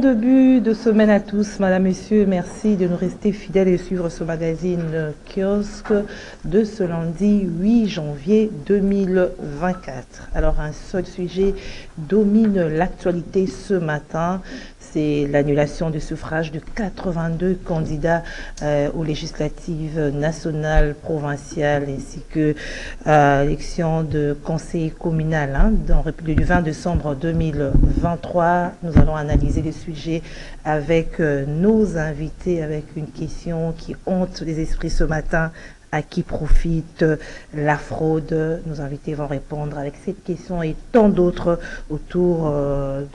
Début de semaine à tous, Madame, Messieurs, merci de nous rester fidèles et suivre ce magazine Kiosque de ce lundi 8 janvier 2024. Alors, un seul sujet domine l'actualité ce matin, c'est l'annulation du suffrage de 82 candidats aux législatives nationales, provinciales, ainsi que l'élection de conseil communal du 20 décembre 2023. Nous allons analyser les sujets avec nos invités, avec une question qui hante les esprits ce matin. À qui profite la fraude? Nos invités vont répondre avec cette question et tant d'autres autour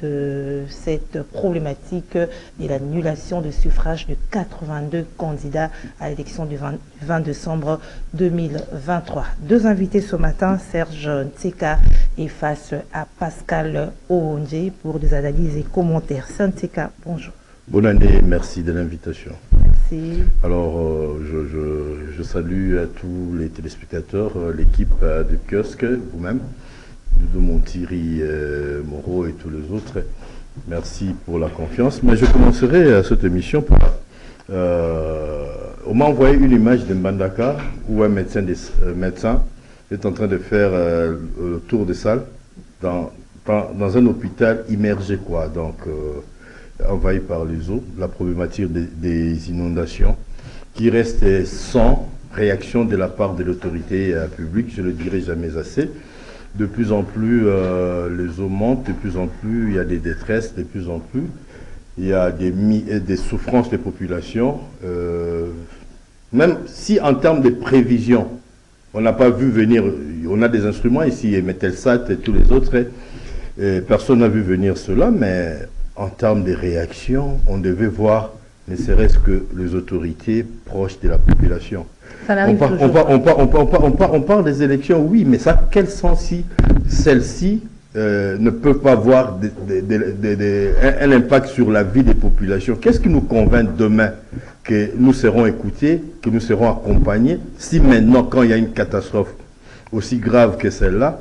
de cette problématique de l'annulation de suffrage de 82 candidats à l'élection du 20 décembre 2023. Deux invités ce matin, Serge Ntseka et face à Pascal Oonje pour des analyses et commentaires. Serge Ntseka, bonjour. Bonne année, merci de l'invitation. Merci. Alors, je salue à tous les téléspectateurs, l'équipe de Kiosque, vous-même, mon Thierry Moreau et tous les autres. Merci pour la confiance. Mais je commencerai cette émission par... on m'a envoyé une image de Mbandaka où un médecin est en train de faire le tour des salles dans un hôpital immergé, quoi. Donc... envahi par les eaux, la problématique des inondations, qui reste sans réaction de la part de l'autorité publique, je ne le dirai jamais assez. De plus en plus, les eaux montent, de plus en plus, il y a des détresses, de plus en plus, il y a des souffrances des populations. Même si en termes de prévision, on n'a pas vu venir, on a des instruments ici, Metelsat et tous les autres, et personne n'a vu venir cela, mais... en termes de réaction, on devait voir, ne serait-ce que les autorités proches de la population. On parle des élections, oui, mais ça, quel sens si celles-ci ne peuvent pas avoir un impact sur la vie des populations? Qu'est-ce qui nous convainc demain que nous serons écoutés, que nous serons accompagnés, si maintenant, quand il y a une catastrophe aussi grave que celle-là,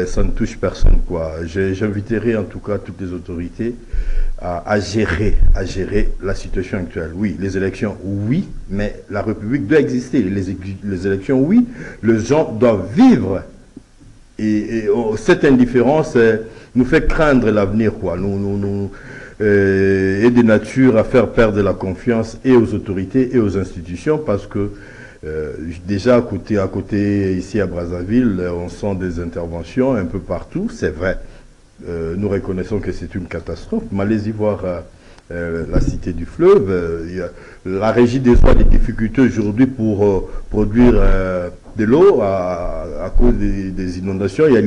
ça ne touche personne, quoi. J'inviterai en tout cas toutes les autorités à gérer la situation actuelle. Oui, les élections, oui, mais la République doit exister. Les élections, oui, les gens doivent vivre. Et cette indifférence nous fait craindre l'avenir, quoi. Et de nature à faire perdre la confiance et aux autorités et aux institutions, parce que déjà à côté ici à Brazzaville, on sent des interventions un peu partout, c'est vrai. Nous reconnaissons que c'est une catastrophe, mais allez-y voir la cité du fleuve. La régie des eaux a des difficultés aujourd'hui pour produire de l'eau à cause des inondations. Il y a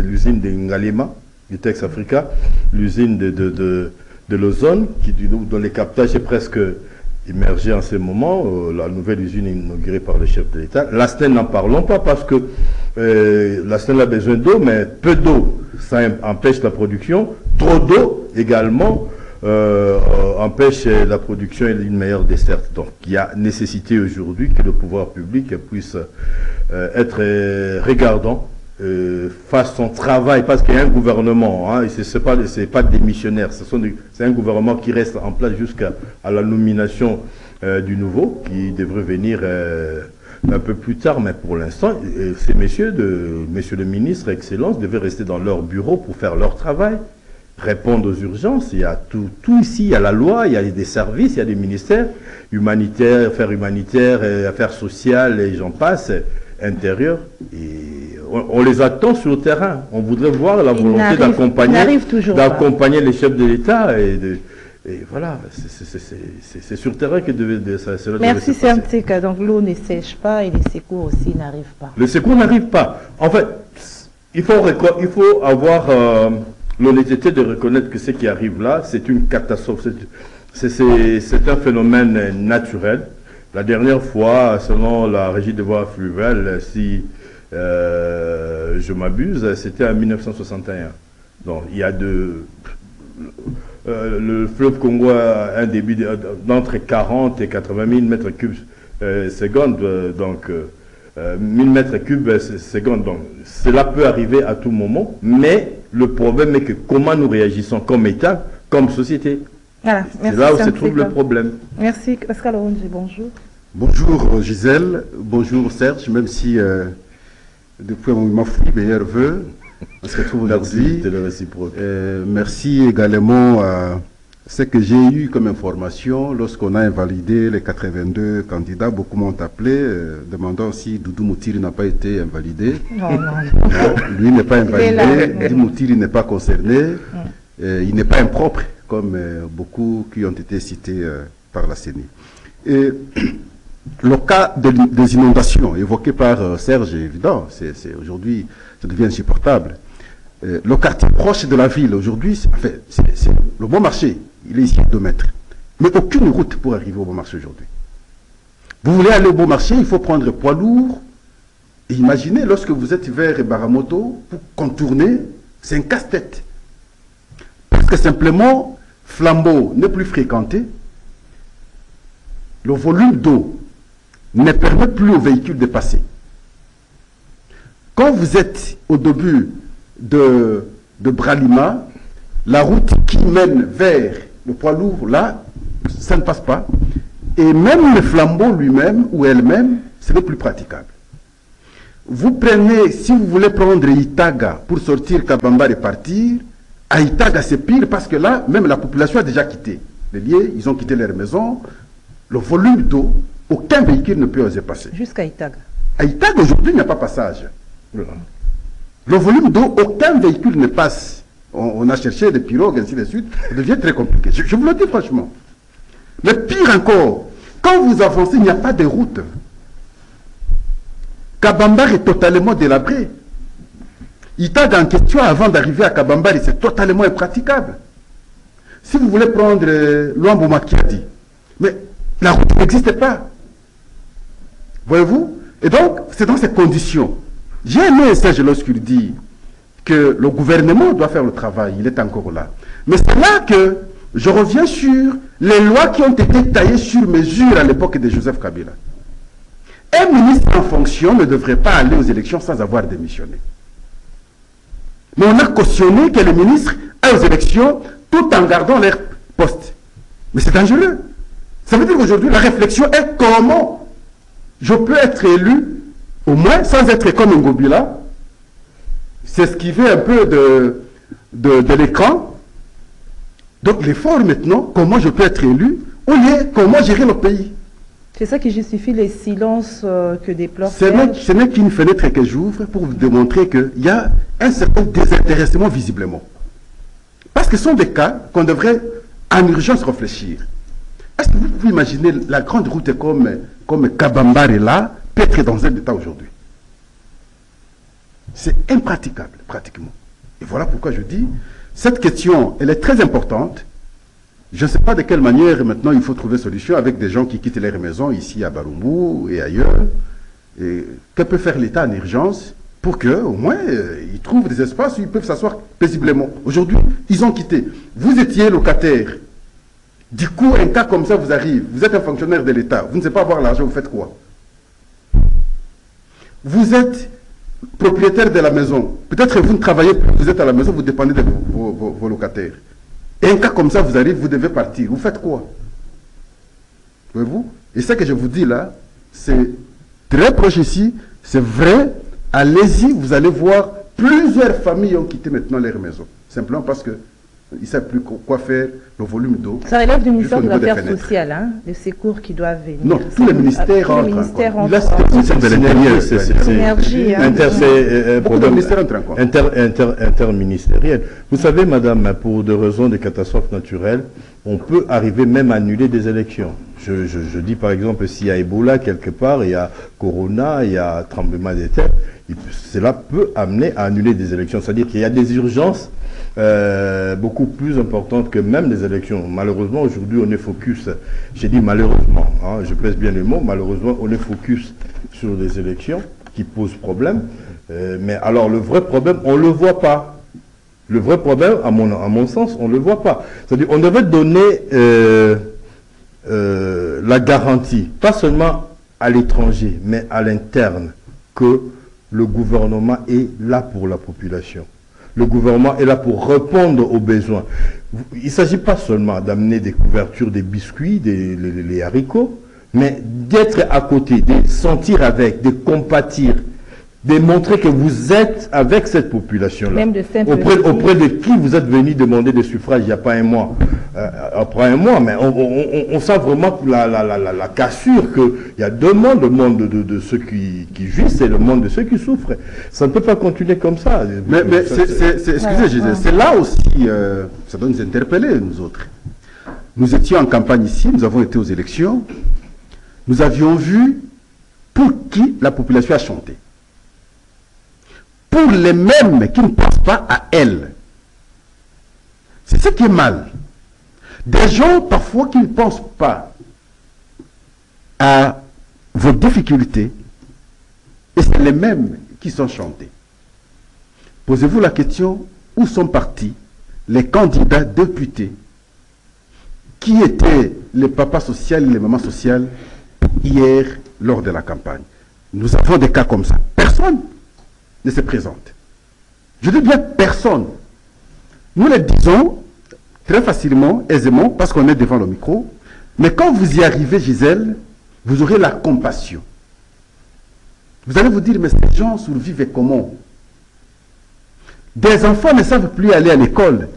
l'usine de Ngalema, du Tex Africa, l'usine de l'ozone, dont les captages est presque... immergé en ce moment, la nouvelle usine inaugurée par le chef de l'État. L'Asten, n'en parlons pas parce que l'Asten a besoin d'eau, mais peu d'eau, ça empêche la production. Trop d'eau également empêche la production et une meilleure desserte. Donc il y a nécessité aujourd'hui que le pouvoir public puisse être regardant, fasse son travail, parce qu'il y a un gouvernement, hein, c'est pas des missionnaires, c'est un gouvernement qui reste en place jusqu'à la nomination du nouveau, qui devrait venir un peu plus tard, mais pour l'instant, ces messieurs le ministre, Excellence, devaient rester dans leur bureau pour faire leur travail, répondre aux urgences. Il y a tout ici, il y a la loi, il y a des services, il y a des ministères humanitaires, affaires humanitaires, affaires sociales, et j'en passe, intérieur, et on les attend sur le terrain. On voudrait voir la volonté d'accompagner les chefs de l'État et voilà, c'est sur le terrain que ça devait Merci Serge Ntseka. Donc l'eau ne sèche pas et les secours aussi n'arrivent pas. Les secours n'arrivent pas. En fait, il faut avoir l'honnêteté de reconnaître que ce qui arrive là, c'est une catastrophe. C'est un phénomène naturel. La dernière fois, selon la régie des voies fluviales, si je m'abuse, c'était en 1961. Donc, il y a le fleuve Congo a un débit d'entre 40 et 80 000 mètres cubes secondes, donc 1000 mètres cubes secondes. Donc, cela peut arriver à tout moment, mais le problème est que comment nous réagissons comme État comme société. Voilà, c'est là où se trouve le problème. Merci. Pascal Oronge, bonjour. Bonjour Gisèle, bonjour Serge, même si depuis un moment fou, meilleur vœu, on se retrouve aujourd'hui. Merci également à ce que j'ai eu comme information lorsqu'on a invalidé les 82 candidats. Beaucoup m'ont appelé demandant si Doudou Moutiri n'a pas été invalidé. Non, non. Lui n'est pas invalidé, Doudou Moutiri n'est pas concerné, il n'est pas impropre comme beaucoup qui ont été cités par la CENI. Et le cas des inondations évoqué par Serge est évident, aujourd'hui ça devient insupportable. Le quartier proche de la ville aujourd'hui, c'est le bon marché, il est ici à 2 mètres. Mais aucune route pour arriver au bon marché aujourd'hui. Vous voulez aller au bon marché, il faut prendre poids lourd. Et imaginez, lorsque vous êtes vers Baramoto, pour contourner, c'est un casse-tête. Parce que simplement, Flambeau n'est plus fréquenté, le volume d'eau ne permet plus aux véhicules de passer. Quand vous êtes au début de Bralima, la route qui mène vers le poids lourd, là, ça ne passe pas. Et même le Flambeau lui-même ou elle-même, ce n'est plus praticable. Vous prenez, si vous voulez prendre Itaga pour sortir Kabambar et partir, à Itaga c'est pire parce que là, même la population a déjà quitté. Les liés, ils ont quitté leur maison. Le volume d'eau, aucun véhicule ne peut oser passer. Jusqu'à Itaga. À Itaga, aujourd'hui, il n'y a pas passage. Le volume d'eau, aucun véhicule ne passe. On a cherché des pirogues, ainsi de suite. Ça devient très compliqué. Je vous le dis franchement. Mais pire encore, quand vous avancez, il n'y a pas de route. Kabambar est totalement délabré. Itaga en question, avant d'arriver à Kabambar, c'est totalement impraticable. Si vous voulez prendre Luambo Makiadi, mais la route n'existe pas. Voyez-vous? Et donc, c'est dans ces conditions. J'ai aimé Serge lorsqu'il dit que le gouvernement doit faire le travail, il est encore là. Mais c'est là que je reviens sur les lois qui ont été taillées sur mesure à l'époque de Joseph Kabila. Un ministre en fonction ne devrait pas aller aux élections sans avoir démissionné. Mais on a cautionné que les ministres aillent aux élections tout en gardant leur poste. Mais c'est dangereux. Ça veut dire qu'aujourd'hui, la réflexion est comment je peux être élu, au moins sans être comme Ngobila, s'esquiver un peu de l'écran. Donc l'effort maintenant, comment je peux être élu, au lieu comment gérer le pays. C'est ça qui justifie les silences que déplore Serge. Ce n'est qu'une fenêtre que j'ouvre pour vous démontrer qu'il y a un certain désintéressement visiblement. Parce que ce sont des cas qu'on devrait en urgence réfléchir. Est-ce que vous pouvez imaginer la grande route comme Kabambar est là, peut être dans un état aujourd'hui? C'est impraticable, pratiquement. Et voilà pourquoi je dis, cette question, elle est très importante. Je ne sais pas de quelle manière maintenant il faut trouver solution avec des gens qui quittent leur maison ici à Barumbu et ailleurs. Et que peut faire l'État en urgence pour qu'au moins ils trouvent des espaces où ils peuvent s'asseoir paisiblement. Aujourd'hui, ils ont quitté. Vous étiez locataire. Du coup, un cas comme ça vous arrive. Vous êtes un fonctionnaire de l'État. Vous ne savez pas avoir l'argent, vous faites quoi? Vous êtes propriétaire de la maison. Peut-être que vous ne travaillez plus, vous êtes à la maison, vous dépendez de vos locataires. Et un cas comme ça vous arrive, vous devez partir. Vous faites quoi? Voyez-vous? Et ce que je vous dis là, c'est très proche ici, c'est vrai. Allez-y, vous allez voir, plusieurs familles ont quitté maintenant leur maison. Simplement parce qu'ils ne savent plus quoi faire, le volume d'eau. Ça relève du ministère des Affaires sociales, hein, les secours qui doivent venir. Non, tous les ministères entrent. Là, c'est le ministère de l'Intérieur, c'est l'énergie. Beaucoup de ministères entrent en compte. Interministériel. Vous savez, madame, pour des raisons de catastrophes naturelles, on peut arriver même à annuler des élections. Je dis par exemple, s'il y a Ebola quelque part, il y a Corona, il y a tremblement de terre, cela peut amener à annuler des élections. C'est-à-dire qu'il y a des urgences beaucoup plus importantes que même les élections. Malheureusement, aujourd'hui, on est focus, j'ai dit malheureusement, hein, je pèse bien le mot, malheureusement, on est focus sur les élections qui posent problème. Mais alors, le vrai problème, on ne le voit pas. Le vrai problème, à mon sens, on ne le voit pas. C'est-à-dire on devait donner la garantie, pas seulement à l'étranger, mais à l'interne, que le gouvernement est là pour la population. Le gouvernement est là pour répondre aux besoins. Il ne s'agit pas seulement d'amener des couvertures, des biscuits, les haricots, mais d'être à côté, de sentir avec, de compatir, de montrer que vous êtes avec cette population-là. Même de auprès de qui vous êtes venu demander des suffrages il n'y a pas un mois. Après un mois, mais on sent vraiment la cassure qu'il y a deux mondes, le monde de ceux qui jouissent et le monde de ceux qui souffrent. Ça ne peut pas continuer comme ça. Mais excusez, Gisèle, c'est là aussi, ça doit nous interpeller, nous autres. Nous étions en campagne ici, nous avons été aux élections, nous avions vu pour qui la population a chanté. Pour les mêmes qui ne pensent pas à elle. C'est ce qui est mal. Des gens parfois qui ne pensent pas à vos difficultés, et c'est les mêmes qui sont chantés. Posez-vous la question, où sont partis les candidats députés qui étaient les papas sociaux et les mamans sociales hier lors de la campagne? Nous avons des cas comme ça. Personne ne se présente. Je dis bien personne. Nous les disons très facilement, aisément, parce qu'on est devant le micro, mais quand vous y arrivez, Gisèle, vous aurez la compassion. Vous allez vous dire, mais ces gens survivent comment? Des enfants ne savent plus aller à l'école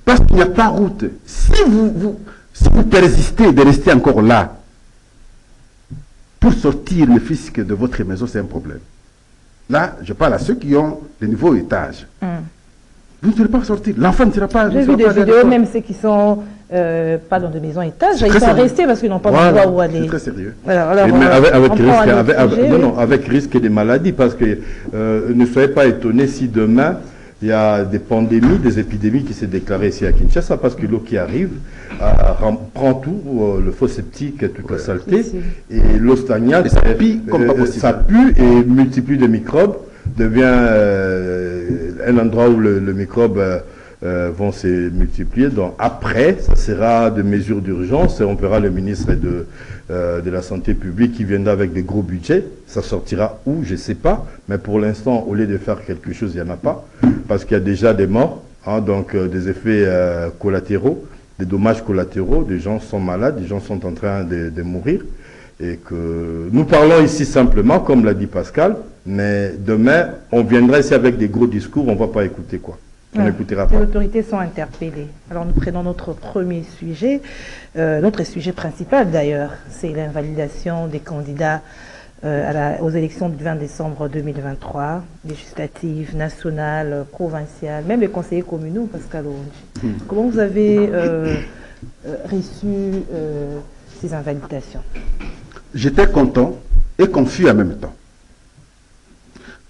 parce qu'il n'y a pas route. Si vous persistez de rester encore là, pour sortir le fisc de votre maison, c'est un problème. Là, je parle à ceux qui ont le nouveau étage. Vous ne serez pas sortir. L'enfant ne sera pas... J'ai vu des vidéos, même ceux qui sont pas dans de maison étage, ils sont restés parce qu'ils n'ont pas d'endroit où aller. C'est très sérieux. Alors, mais avec risque des maladies, parce que ne soyez pas étonnés si demain, il y a des pandémies, des épidémies qui s'est déclarées ici à Kinshasa, parce que l'eau qui arrive prend tout, le faux septique, toute la saleté, et l'eau stagnante, ça pue comme pas possible. Ça pue et multiplie de microbes, devient un endroit où le microbe vont se multiplier. Donc après, ça sera des mesures d'urgence et on verra le ministre de la Santé publique qui viendra avec des gros budgets. Ça sortira où, je ne sais pas. Mais pour l'instant, au lieu de faire quelque chose, il n'y en a pas. Parce qu'il y a déjà des morts, hein, donc des effets collatéraux, des dommages collatéraux. Des gens sont malades, des gens sont en train de mourir. Et que nous parlons ici simplement, comme l'a dit Pascal, mais demain, on viendra ici avec des gros discours, on ne va pas écouter quoi. On n'écoutera pas. Les autorités sont interpellées. Alors nous prenons notre premier sujet, notre sujet principal d'ailleurs, c'est l'invalidation des candidats aux élections du 20 décembre 2023, législatives, nationales, provinciales, même les conseillers communaux, Pascal Oronji. Comment vous avez reçu ces invalidations? J'étais content et confus en même temps.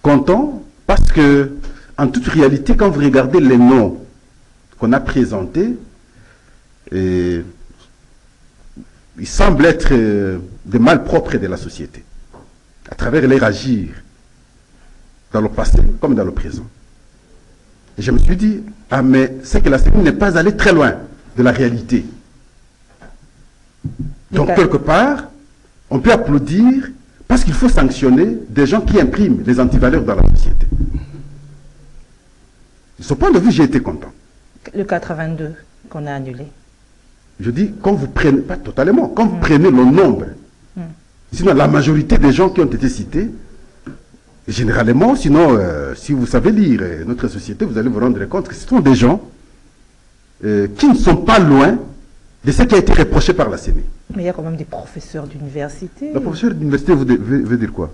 Content parce que, en toute réalité, quand vous regardez les noms qu'on a présentés, ils semblent être des malpropres de la société, à travers leur agir, dans le passé comme dans le présent. Et je me suis dit, ah mais c'est que la CENI n'est pas allée très loin de la réalité. Donc quelque part, on peut applaudir parce qu'il faut sanctionner des gens qui impriment les antivaleurs dans la société. De ce point de vue, j'ai été content. Le 82 qu'on a annulé. Je dis, quand vous prenez, pas totalement, quand vous prenez le nombre, sinon la majorité des gens qui ont été cités, généralement, sinon, si vous savez lire notre société, vous allez vous rendre compte que ce sont des gens qui ne sont pas loin de ce qui a été reproché par la CENI. Mais il y a quand même des professeurs d'université. Le professeur d'université veut dire quoi?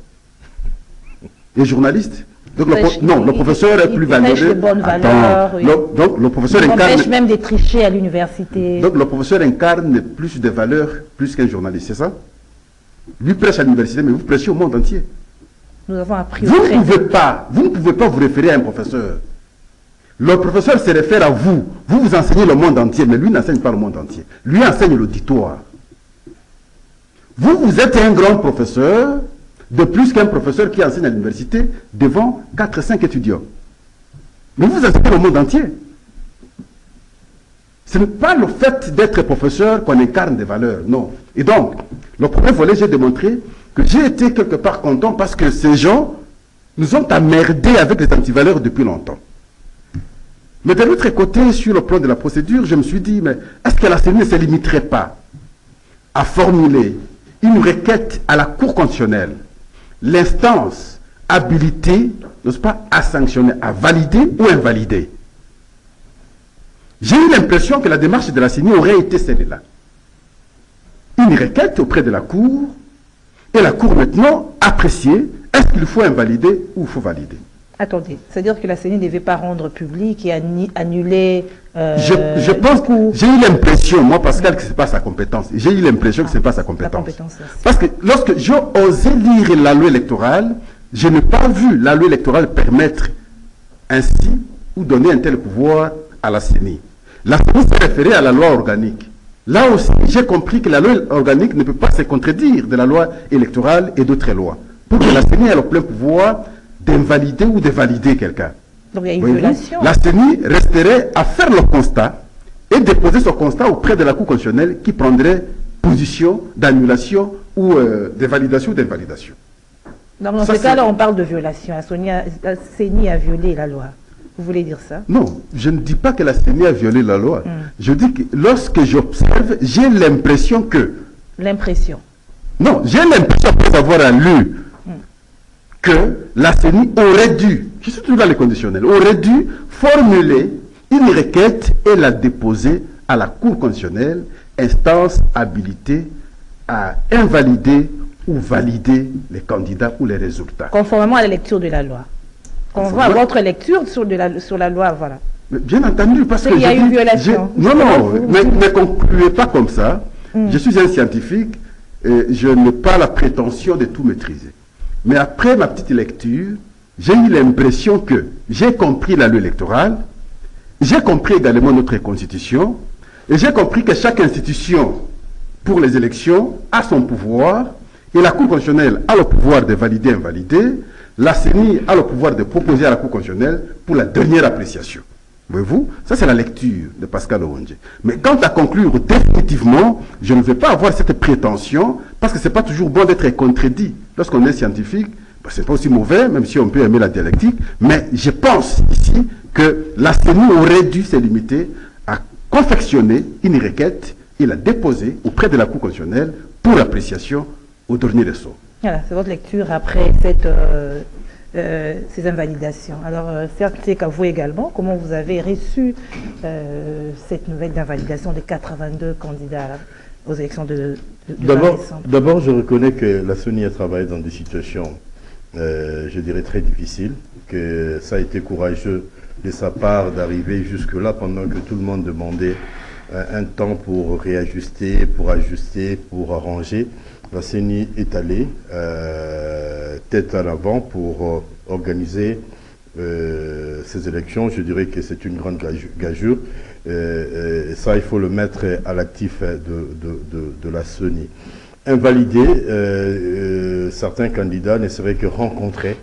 Les journalistes? Donc le professeur est plus valeureux. Donc le professeur incarne même des tricher à l'université. Donc le professeur incarne plus de valeurs plus qu'un journaliste, c'est ça? Lui prêche à l'université, mais vous prêchez au monde entier. Nous avons appris. Vous ne pouvez pas vous référer à un professeur. Le professeur se réfère à vous. Vous vous enseignez le monde entier, mais lui n'enseigne pas le monde entier. Lui enseigne l'auditoire. Vous êtes un grand professeur, de plus qu'un professeur qui enseigne à l'université devant 4-5 étudiants. Mais vous enseignez le monde entier. Ce n'est pas le fait d'être professeur qu'on incarne des valeurs, non. Et donc, le premier volet, j'ai démontré que j'ai été quelque part content parce que ces gens nous ont emmerdés avec les antivaleurs depuis longtemps. Mais de l'autre côté, sur le plan de la procédure, je me suis dit, mais est-ce que la CENI ne se limiterait pas à formuler une requête à la Cour constitutionnelle, l'instance habilitée, n'est-ce pas, à sanctionner, à valider ou invalider? J'ai eu l'impression que la démarche de la CENI aurait été celle-là. Une requête auprès de la Cour, et la Cour maintenant apprécier est-ce qu'il faut invalider ou il faut valider. Attendez, c'est-à-dire que la CENI ne devait pas rendre public et annuler... je pense que j'ai eu l'impression, moi Pascal, que ce n'est pas sa compétence. J'ai eu l'impression que ce n'est pas sa compétence. Parce que lorsque j'ai osé lire la loi électorale, je n'ai pas vu la loi électorale permettre ainsi ou donner un tel pouvoir à la CENI. La CENI s'est référée à la loi organique. Là aussi, j'ai compris que la loi organique ne peut pas se contredire de la loi électorale et d'autres lois. Pour que la CENI ait le plein pouvoir d'invalider ou de valider quelqu'un. Donc il y a une violation. La CENI resterait à faire le constat et déposer ce constat auprès de la Cour constitutionnelle qui prendrait position d'annulation ou de validation ou d'invalidation. Donc dans ce cas-là, on parle de violation. La CENI a violé la loi. Vous voulez dire ça? Non, je ne dis pas que la CENI a violé la loi. Je dis que lorsque j'observe, j'ai l'impression que... L'impression? Non, j'ai l'impression, après avoir lu, que la CENI aurait dû, je suis toujours dans les conditionnels, aurait dû formuler une requête et la déposer à la Cour constitutionnelle, instance habilitée à invalider ou valider les candidats ou les résultats. Conformément à la lecture de la loi. On voit votre lecture sur la loi, voilà. Mais bien entendu, parce que... Il y a eu violation. Non, ne concluez pas comme ça. Je suis un scientifique et je n'ai pas la prétention de tout maîtriser. Mais après ma petite lecture, j'ai eu l'impression que j'ai compris la loi électorale, j'ai compris également notre constitution, et j'ai compris que chaque institution pour les élections a son pouvoir, et la Cour constitutionnelle a le pouvoir de valider et invalider, la CENI a le pouvoir de proposer à la Cour constitutionnelle pour la dernière appréciation. Voyez-vous, ça c'est la lecture de Pascal Owondje. Mais quant à conclure définitivement, je ne vais pas avoir cette prétention, parce que ce n'est pas toujours bon d'être contredit. Lorsqu'on est scientifique, ben, ce n'est pas aussi mauvais, même si on peut aimer la dialectique, mais je pense ici que la CENI aurait dû se limiter à confectionner une requête et la déposer auprès de la Cour constitutionnelle pour appréciation au dernier ressort. Voilà, c'est votre lecture après ces invalidations. Alors, certes, c'est qu'à vous également, comment vous avez reçu cette nouvelle d'invalidation des 82 candidats aux élections de décembre? D'abord, je reconnais que la CENI a travaillé dans des situations, je dirais, très difficiles, que ça a été courageux de sa part d'arriver jusque-là pendant que tout le monde demandait un temps pour réajuster, pour ajuster, pour arranger. La CENI est allée tête en avant pour organiser ces élections. Je dirais que c'est une grande gageure. Ça, il faut le mettre à l'actif de la CENI. Invalider certains candidats ne serait que rencontrer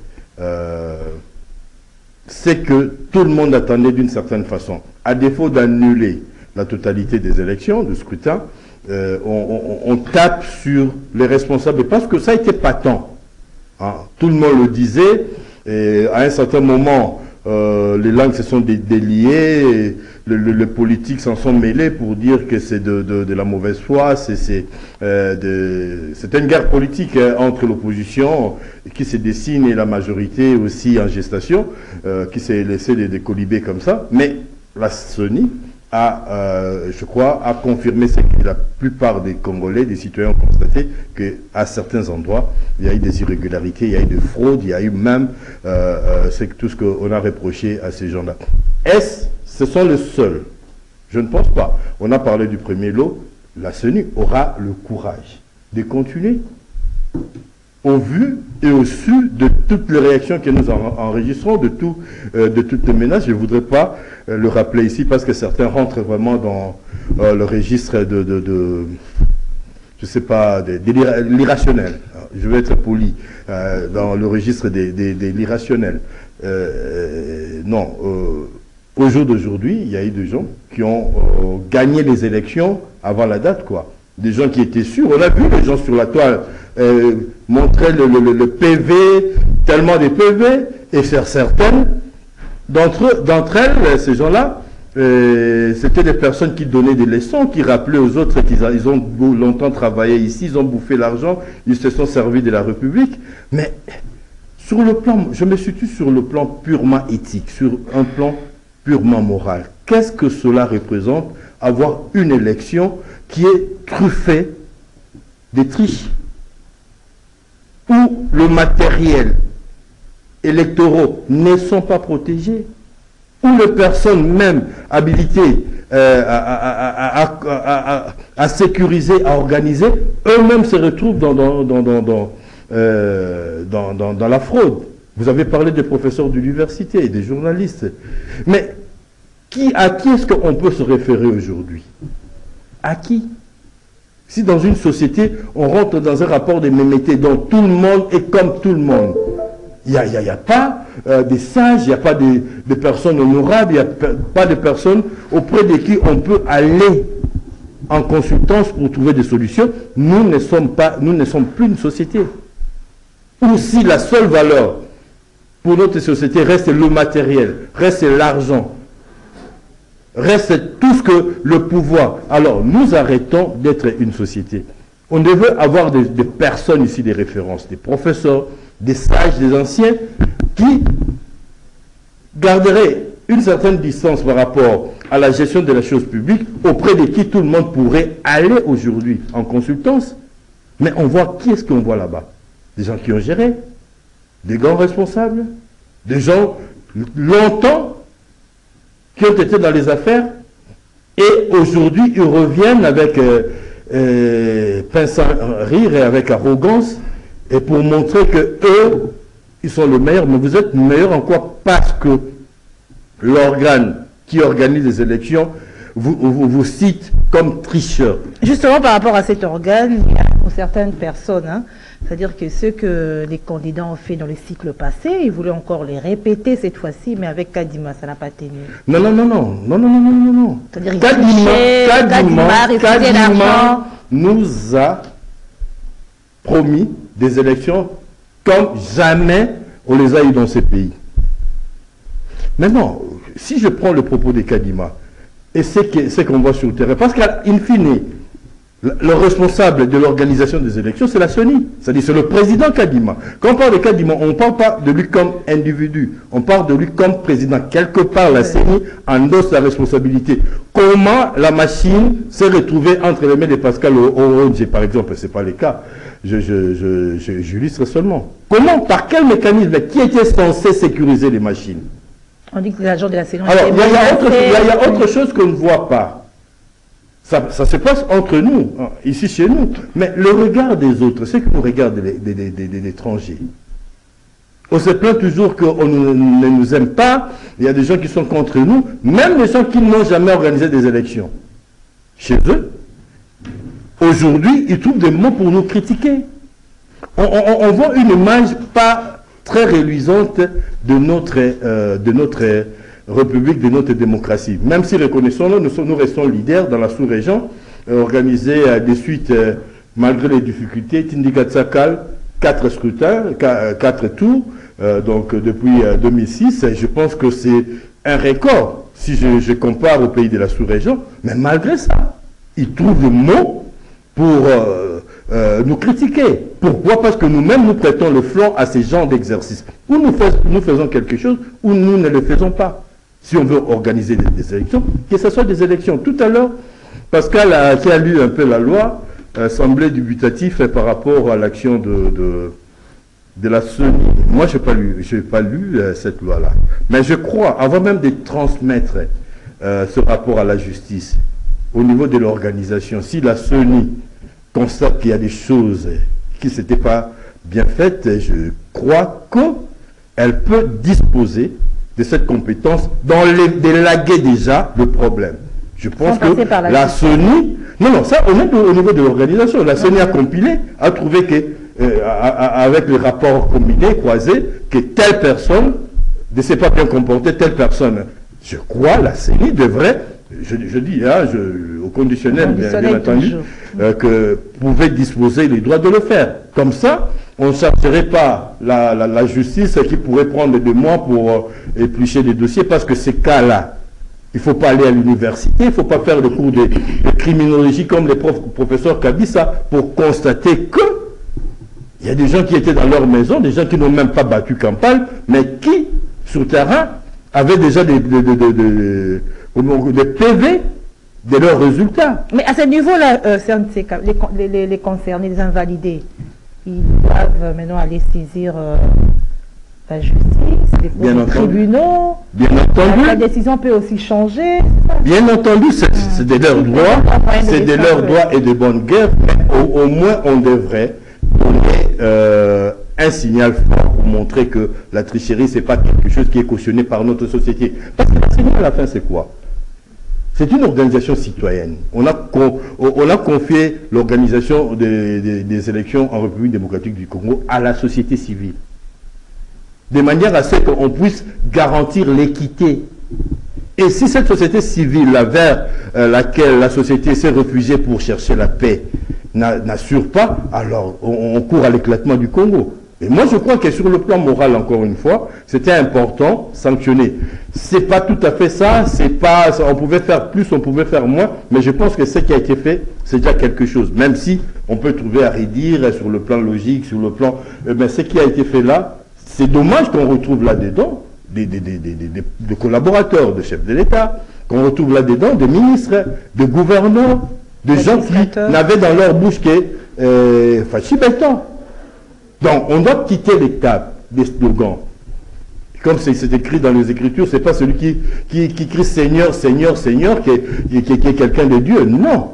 ce que tout le monde attendait d'une certaine façon. À défaut d'annuler la totalité des élections, du scrutin, on tape sur les responsables parce que ça a été patent. Hein. Tout le monde le disait, et à un certain moment, les langues se sont déliées, les politiques s'en sont mêlés pour dire que c'est de la mauvaise foi, c'est une guerre politique entre l'opposition qui se dessine et la majorité aussi en gestation, qui s'est laissé des colibés comme ça. Mais la CENI je crois, a confirmé ce que la plupart des Congolais, des citoyens ont constaté, qu'à certains endroits, il y a eu des irrégularités, il y a eu des fraudes, il y a eu même tout ce qu'on a reproché à ces gens-là. Ce sont les seuls? Je ne pense pas. On a parlé du premier lot. La CENI aura le courage de continuer au vu et au su de toutes les réactions que nous enregistrons, de toutes les menaces. Je ne voudrais pas le rappeler ici parce que certains rentrent vraiment dans le registre je sais pas, de l'irrationnel. Je vais être poli, dans le registre de l'irrationnel. Non, au jour d'aujourd'hui, il y a eu des gens qui ont gagné les élections avant la date, quoi. Des gens qui étaient sûrs. On a vu les gens sur la toile montraient le PV, tellement de PV, et sur certaines d'entre elles, ces gens-là, c'était des personnes qui donnaient des leçons, qui rappelaient aux autres qu'ils ont longtemps travaillé ici, ils ont bouffé l'argent, ils se sont servis de la République. Mais sur le plan, je me situe sur le plan purement éthique, sur un plan purement moral. Qu'est-ce que cela représente, avoir une élection qui est truffée des triches, où le matériel électoraux ne sont pas protégés, où les personnes même habilitées à sécuriser, à organiser, eux-mêmes se retrouvent dans la fraude. Vous avez parlé des professeurs d'université et des journalistes. Mais à qui est-ce qu'on peut se référer aujourd'hui? À qui? Si dans une société, on rentre dans un rapport de mémété dont tout le monde est comme tout le monde, il n'y a pas des sages, il n'y a pas de personnes honorables, il n'y a pas de personnes auprès de qui on peut aller en consultance pour trouver des solutions. Nous ne sommes plus une société. Ou si la seule valeur pour notre société reste le matériel, reste l'argent, reste tout ce que le pouvoir. Alors nous arrêtons d'être une société. On devait avoir des personnes ici, des références, des professeurs, des sages, des anciens, qui garderaient une certaine distance par rapport à la gestion de la chose publique, auprès de qui tout le monde pourrait aller aujourd'hui en consultance. Mais on voit, qui est-ce qu'on voit là-bas? Des gens qui ont géré, des grands responsables, des gens longtemps qui ont été dans les affaires, et aujourd'hui ils reviennent avec pince à rire et avec arrogance, et pour montrer que eux, ils sont les meilleurs. Mais vous êtes meilleurs en quoi? Parce que l'organe qui organise les élections vous cite comme tricheur. Justement, par rapport à cet organe, il y a certaines personnes, hein, c'est-à-dire que ce que les candidats ont fait dans le cycle passé, ils voulaient encore les répéter cette fois-ci, mais avec Kadima, ça n'a pas tenu. Non. C'est-à-dire Kadima nous a promis des élections comme jamais on les a eu dans ces pays. Maintenant, si je prends le propos de Kadima, et c'est qu'on voit sur le terrain, parce qu'in fine, le responsable de l'organisation des élections, c'est la CENI, c'est-à-dire c'est le président Kadima. Quand on parle de Kadima, on ne parle pas de lui comme individu, on parle de lui comme président. Quelque part, la CENI endosse la responsabilité. Comment la machine s'est retrouvée entre les mains de Pascal Oronje, par exemple, ce n'est pas le cas. J'illustre seulement. Comment, par quel mécanisme, qui était censé sécuriser les machines? On dit que l'agent de la CENI... Alors, il y a autre chose qu'on ne voit pas. Ça se passe entre nous, hein, ici chez nous. Mais le regard des autres, c'est que nous regardons des étrangers. On se plaint toujours qu'on ne nous aime pas. Il y a des gens qui sont contre nous, même les gens qui n'ont jamais organisé des élections. Chez eux, aujourd'hui, ils trouvent des mots pour nous critiquer. On voit une image pas très reluisante de notre République, de notre démocratie. Même si, reconnaissons-le, nous restons leaders dans la sous-région, organisés des suites, malgré les difficultés, Tindikatsakal, 4 scrutins, 4 tours, donc depuis 2006, je pense que c'est un record, si je compare au pays de la sous-région, mais malgré ça, ils trouvent le mot pour nous critiquer. Pourquoi? Parce que nous-mêmes, nous prêtons le flanc à ces genres d'exercices. Ou nous faisons quelque chose, ou nous ne le faisons pas. Si on veut organiser des élections, que ce soit des élections. Tout à l'heure, Pascal qui a lu un peu la loi, semblait dubitatif par rapport à l'action de la CENI. Moi, je n'ai pas lu cette loi-là. Mais je crois, avant même de transmettre ce rapport à la justice, au niveau de l'organisation, si la CENI constate qu'il y a des choses qui ne s'étaient pas bien faites, je crois qu'elle peut disposer de cette compétence d'élaguer déjà le problème. Je pense que la CENI... Non, ça, on est au niveau de l'organisation. La CENI a compilé, a trouvé que, avec les rapports combinés, croisés, que telle personne ne s'est pas bien comportée, telle personne. Je crois que la CENI devrait je dis, hein, au conditionnel, bien entendu, que pouvaient disposer les droits de le faire. Comme ça, on ne chargerait pas la justice qui pourrait prendre des mois pour éplucher des dossiers, parce que ces cas-là, il ne faut pas aller à l'université, il ne faut pas faire le cours de criminologie comme les professeurs Kabissa pour constater que il y a des gens qui étaient dans leur maison, des gens qui n'ont même pas battu campagne, mais qui, sur terrain, avaient déjà des PV de leurs résultats. Mais à ce niveau-là, les concernés, les invalidés, ils doivent maintenant aller saisir la justice, les tribunaux. Bien entendu. La décision peut aussi changer. Bien entendu, c'est de leurs droits, c'est de leurs droits et de bonne guerre, mais au moins on devrait donner un signal fort pour montrer que la tricherie, ce n'est pas quelque chose qui est cautionné par notre société. Parce que la tricherie, à la fin, c'est quoi? C'est une organisation citoyenne. On a confié l'organisation des élections en République démocratique du Congo à la société civile, de manière à ce qu'on puisse garantir l'équité. Et si cette société civile, vers laquelle la société s'est réfugiée pour chercher la paix, n'assure pas, alors on court à l'éclatement du Congo. Et moi, je crois que sur le plan moral, encore une fois, c'était important, sanctionner. C'est pas tout à fait ça, on pouvait faire plus, on pouvait faire moins, mais je pense que ce qui a été fait, c'est déjà quelque chose. Même si on peut trouver à redire sur le plan logique, sur le plan... mais ce qui a été fait là, c'est dommage qu'on retrouve là-dedans des collaborateurs, de chefs de l'État, qu'on retrouve là-dedans des ministres, des gouverneurs, des gens qui n'avaient dans leur bouche que Fachi Belton. Donc, on doit quitter l'étape des slogans. Comme c'est écrit dans les Écritures, c'est pas celui qui crie Seigneur, Seigneur, Seigneur, qui est quelqu'un de Dieu. Non.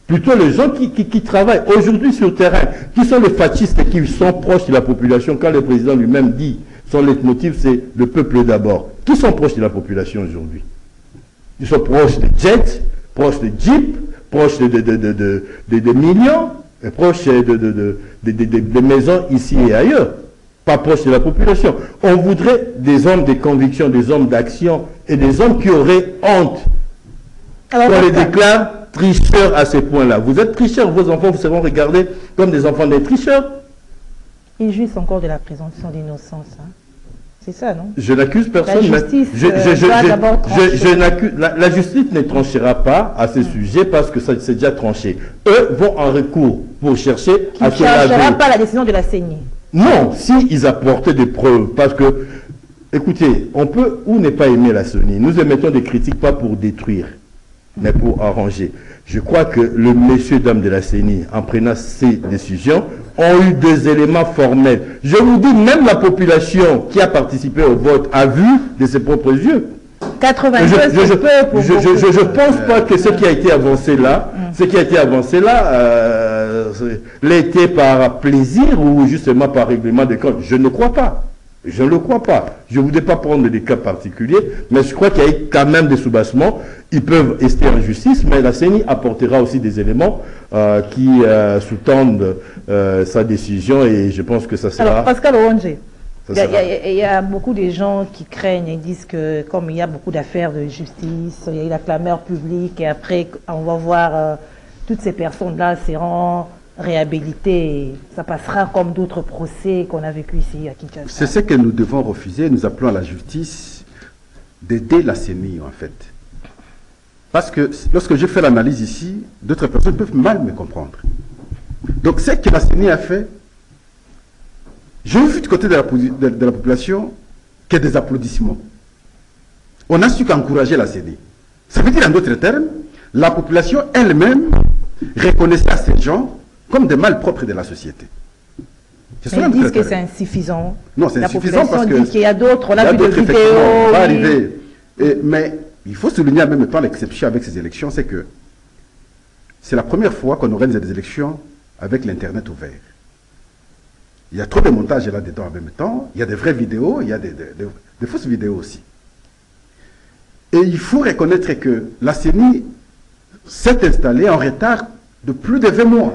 Plutôt les gens qui travaillent aujourd'hui sur le terrain, qui sont les fascistes qui sont proches de la population, quand le président lui-même dit, son leitmotiv, c'est le peuple d'abord. Qui sont proches de la population aujourd'hui? Ils sont proches des jets, proches des jeeps, proches de millions, et proches des maisons ici et ailleurs, pas proches de la population. On voudrait des hommes de conviction, des hommes d'action et des hommes qui auraient honte. On les déclare tricheurs à ce point-là. Vous êtes tricheurs, vos enfants vous seront regardés comme des enfants des tricheurs. Ils jouissent encore de la présomption d'innocence. Hein. C'est ça, non? Je n'accuse personne. La justice la justice ne tranchera pas à ce sujet parce que ça c'est déjà tranché. Eux vont en recours pour chercher à se laver. Qui ne changera pas la décision de la CENI. Non, s'ils apportaient des preuves, parce que, écoutez, on peut ou ne pas aimer la CENI. Nous émettons des critiques pas pour détruire, mais pour arranger. Je crois que le monsieur dame de la CENI, en prenant ces décisions, ont eu des éléments formels. Je vous dis, même la population qui a participé au vote a vu de ses propres yeux. 82, je pense pas que ce qui a été avancé là, l'était par plaisir ou justement par règlement de compte. Je ne crois pas. Je ne le crois pas. Je ne voudrais pas prendre des cas particuliers, mais je crois qu'il y a quand même des soubassements. Ils peuvent rester en justice, mais la CENI apportera aussi des éléments qui sous-tendent sa décision et je pense que ça sera... Alors, Pascal Orangé, il y a beaucoup de gens qui craignent et disent que comme il y a beaucoup d'affaires de justice, il y a eu la clameur publique et après on va voir toutes ces personnes-là seront réhabilitées. Ça passera comme d'autres procès qu'on a vécu ici à Kinshasa. C'est ce que nous devons refuser. Nous appelons à la justice d'aider la CENI en fait. Parce que lorsque je fais l'analyse ici, d'autres personnes peuvent mal me comprendre. Donc ce que la CENI a fait, j'ai vu du côté de la population que des applaudissements. On a su qu'encourager la CENI. Ça veut dire en d'autres termes, la population elle-même reconnaissait à ces gens comme des malpropres de la société. Mais ils disent que c'est insuffisant. Non, c'est insuffisant parce que... dit qu'il y a d'autres, on a vu des vidéos. On va arriver. Mais il faut souligner en même temps l'exception avec ces élections, c'est que c'est la première fois qu'on organise des élections avec l'Internet ouvert. Il y a trop de montages là-dedans en même temps. Il y a des vraies vidéos, il y a des fausses vidéos aussi. Et il faut reconnaître que la CENI s'est installée en retard de plus de 20 mois.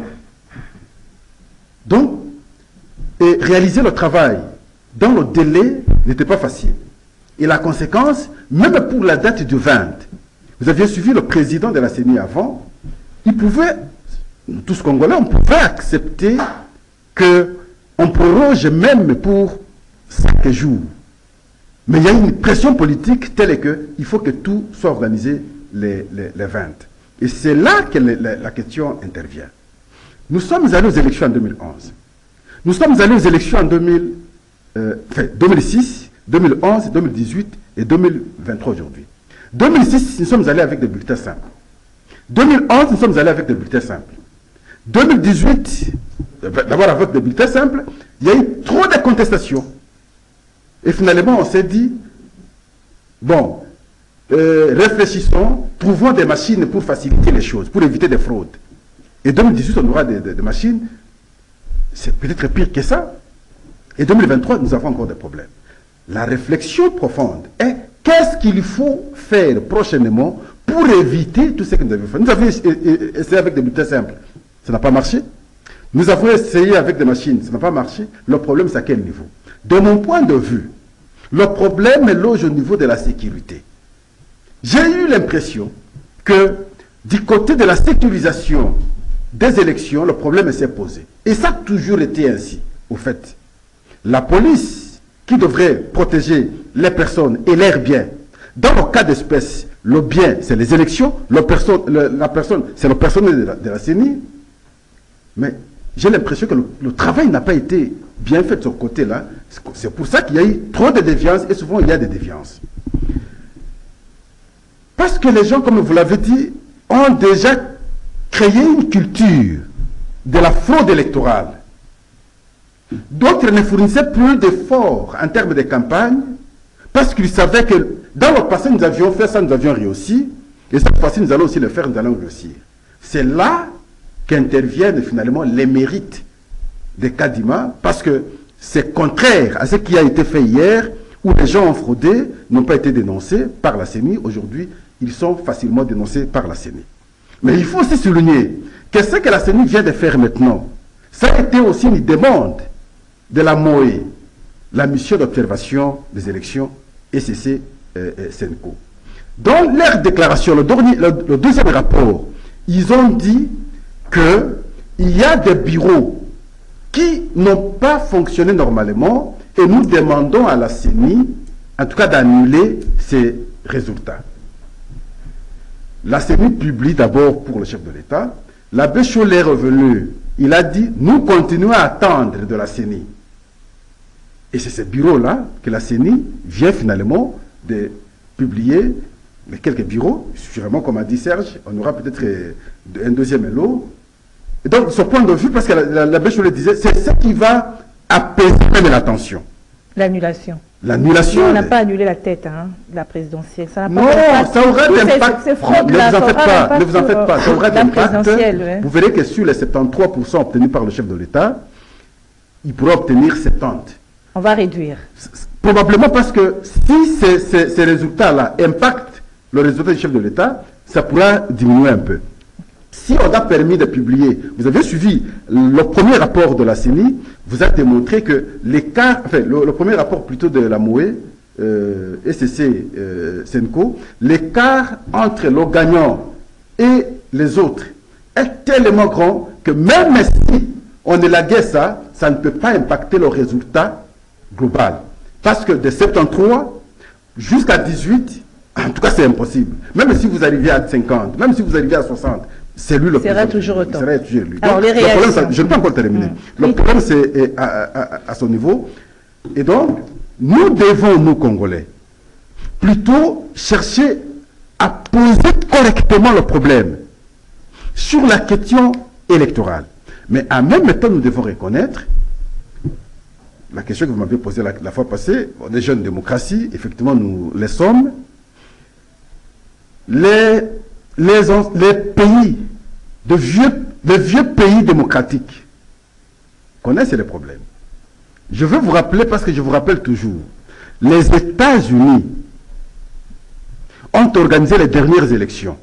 Donc, réaliser le travail dans le délai n'était pas facile. Et la conséquence, même pour la date du 20, Vous aviez suivi le président de la CENI avant. Il pouvait, tous Congolais, on pouvait accepter qu'on proroge même pour 5 jours. Mais il y a une pression politique telle qu'il faut que tout soit organisé les 20. Et c'est là que la question intervient. Nous sommes allés aux élections en 2011. Nous sommes allés aux élections en 2006, 2011, 2018 et 2023 aujourd'hui. 2006, nous sommes allés avec des bulletins simples. 2011, nous sommes allés avec des bulletins simples. 2018, d'abord avec des bulletins simples, il y a eu trop de contestations. Et finalement, on s'est dit, bon, réfléchissons, trouvons des machines pour faciliter les choses, pour éviter des fraudes. Et 2018, on aura des machines, c'est peut-être pire que ça. Et 2023, nous avons encore des problèmes. La réflexion profonde est qu'est-ce qu'il faut faire prochainement pour éviter tout ce que nous avons fait. Nous avons essayé avec des bulletins simples, ça n'a pas marché. Nous avons essayé avec des machines, ça n'a pas marché. Le problème, c'est à quel niveau? De mon point de vue, le problème loge au niveau de la sécurité. J'ai eu l'impression que du côté de la sécurisation des élections, le problème s'est posé. Et ça a toujours été ainsi, au fait. La police, qui devrait protéger les personnes et leurs biens, dans le cas d'espèce, le bien, c'est les élections, la personne, c'est le personnel de la CENI. Mais j'ai l'impression que le travail n'a pas été bien fait de ce côté-là. C'est pour ça qu'il y a eu trop de déviances, et souvent il y a des déviances. Parce que les gens, comme vous l'avez dit, ont déjà créé une culture de la fraude électorale. D'autres ne fournissaient plus d'efforts en termes de campagne, parce qu'ils savaient que dans le passé, nous avions fait ça, nous avions réussi, et cette fois-ci, nous allons aussi le faire, nous allons réussir. C'est là qu'interviennent finalement les mérites des Kadima, parce que c'est contraire à ce qui a été fait hier, où les gens ont fraudé, n'ont pas été dénoncés par la CENI. Aujourd'hui, ils sont facilement dénoncés par la CENI. Mais il faut aussi souligner que ce que la CENI vient de faire maintenant, ça a été aussi une demande de la MOE, la mission d'observation des élections ECC Senko. Dans leur déclaration, le deuxième rapport, ils ont dit qu'il y a des bureaux qui n'ont pas fonctionné normalement et nous demandons à la CENI, en tout cas d'annuler ces résultats. La CENI publie d'abord pour le chef de l'État. L'abbé Cholet est revenu, il a dit, nous continuons à attendre de la CENI. Et c'est ce bureau-là que la CENI vient finalement de publier les quelques bureaux. Sûrement, comme a dit Serge, on aura peut-être un deuxième lot. Et donc, ce point de vue, parce que l'abbé Cholet disait, c'est ce qui va apaiser la tension. L'annulation. L'annulation. On n'a pas annulé la tête, hein, la présidentielle. Ça non, ça aura d'impact. Ne vous en faites pas. Ça aura d'impact. Ouais. Vous verrez que sur les 73% obtenus par le chef de l'État, il pourra obtenir 70%. On va réduire. Probablement parce que si ces résultats-là impactent le résultat du chef de l'État, ça pourra diminuer un peu. Si on a permis de publier, vous avez suivi le premier rapport de la CENI, vous a démontré que l'écart, enfin le premier rapport plutôt de la MOE, ECC Senko, l'écart entre le gagnant et les autres est tellement grand que même si on élaguait ça, ça ne peut pas impacter le résultat global. Parce que de 73 jusqu'à 18, en tout cas c'est impossible. Même si vous arrivez à 50, même si vous arrivez à 60, c'est lui le plus. Sera toujours autant. Sera toujours lui. Alors, donc, les réactions. Le problème, je ne peux pas encore terminer. Le problème, c'est à son niveau. Et donc, nous devons, nous, Congolais, plutôt chercher à poser correctement le problème sur la question électorale. Mais en même temps, nous devons reconnaître la question que vous m'avez posée la fois passée, des jeunes démocraties, effectivement, nous les sommes. Les pays, les vieux pays démocratiques connaissent les problèmes. Je veux vous rappeler, parce que je vous rappelle toujours, les États-Unis ont organisé les dernières élections.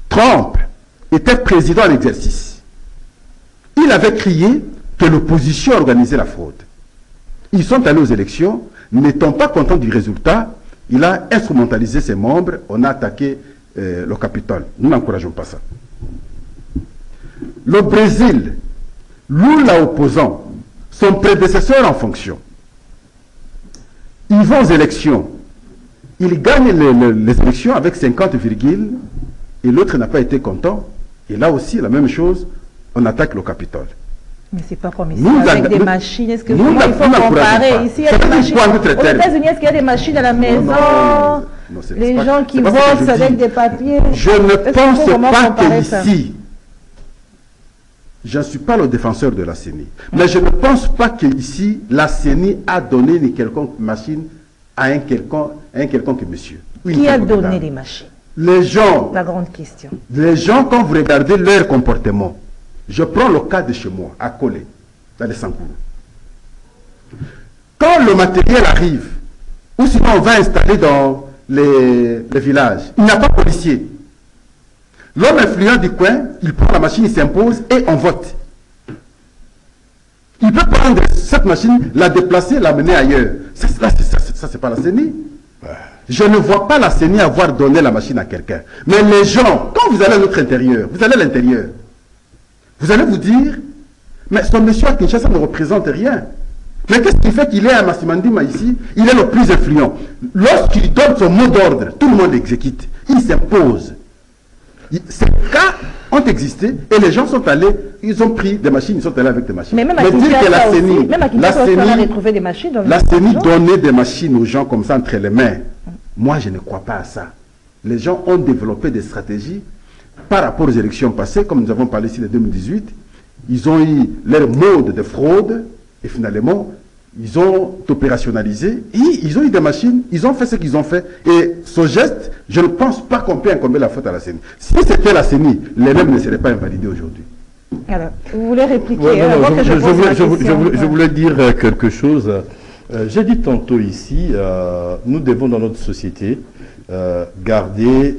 Trump était président en exercice. Il avait crié que l'opposition organisait la fraude. Ils sont allés aux élections, n'étant pas contents du résultat, Il a instrumentalisé ses membres, on a attaqué le Capitole. Nous n'encourageons pas ça. Le Brésil, Lula opposant, son prédécesseur en fonction, ils vont aux élections. Ils gagnent les élections avec 50, et l'autre n'a pas été content. Et là aussi, la même chose, on attaque le Capitole. Mais c'est pas comme ici, avec des machines. Est-ce que il faut comparer? Ici, il y a des machines. Aux États-Unis, est-ce qu'il y a des machines à la maison? Non, les gens qui votent avec des papiers. Je ne pense pas que ici, je ne suis pas le défenseur de la CENI, mais je ne pense pas qu'ici, la CENI a donné une quelconque machine à un quelconque monsieur. Qui a donné les machines? Les gens. La grande question. Les gens, quand vous regardez leur comportement, je prends le cas de chez moi, à Kolé, dans les Sankourou. Quand le matériel arrive, ou sinon on va installer dans les villages, il n'y a pas de policier. L'homme influent du coin, il prend la machine, il s'impose et on vote. Il peut prendre cette machine, la déplacer, la mener ailleurs. Ça c'est pas la CENI. Je ne vois pas la CENI avoir donné la machine à quelqu'un. Mais les gens, quand vous allez à notre intérieur, vous allez à l'intérieur, vous allez vous dire, mais ce monsieur à Kinshasa ne représente rien. Mais qu'est-ce qui fait qu'il est à Massimandima ici? Il est le plus influent. Lorsqu'il donne son mot d'ordre, tout le monde exécute. Il s'impose. Ces cas ont existé et les gens sont allés, ils ont pris des machines, ils sont allés avec des machines. Mais même à la CENI donnait des machines aux gens comme ça entre les mains. Moi, je ne crois pas à ça. Les gens ont développé des stratégies par rapport aux élections passées, comme nous avons parlé ici de 2018. Ils ont eu leur mode de fraude et finalement, ils ont opérationnalisé et ils ont eu des machines, ils ont fait ce qu'ils ont fait. Et ce geste, je ne pense pas qu'on peut incomber la faute à la CENI. Si c'était la CENI, les mêmes ne seraient pas invalidés aujourd'hui. Alors, vous voulez répliquer? Je voulais dire quelque chose. J'ai dit tantôt ici, nous devons dans notre société garder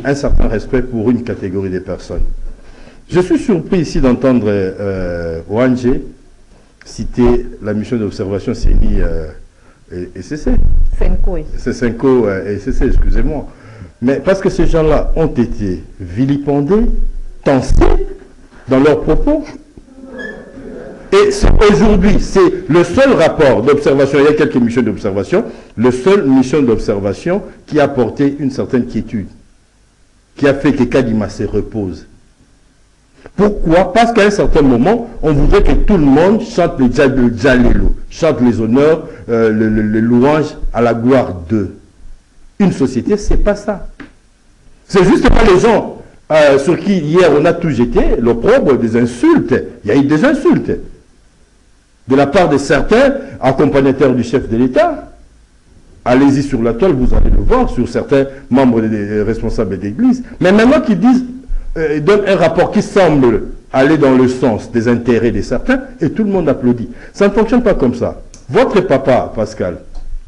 un certain respect pour une catégorie de personnes. Je suis surpris ici d'entendre Wanje citer la mission d'observation CENI et CC. Senko, oui. C'est Senko et CC, excusez-moi. Mais parce que ces gens-là ont été vilipendés, tensés dans leurs propos. Et aujourd'hui, c'est le seul rapport d'observation, il y a quelques missions d'observation, le seul mission d'observation qui a apporté une certaine quiétude, qui a fait que Kadima se repose. Pourquoi? Parce qu'à un certain moment, on voudrait que tout le monde chante le Djalelo, chante les honneurs, les louanges à la gloire d'eux. Une société, c'est pas ça. C'est juste pas les gens sur qui hier on a tout jeté, l'opprobre, des insultes. Il y a eu des insultes de la part de certains accompagnateurs du chef de l'État. Allez-y sur la toile, vous allez le voir, sur certains membres des responsables d'église. Mais maintenant qu'ils disent, donnent un rapport qui semble aller dans le sens des intérêts de certains, et tout le monde applaudit. Ça ne fonctionne pas comme ça. Votre papa, Pascal,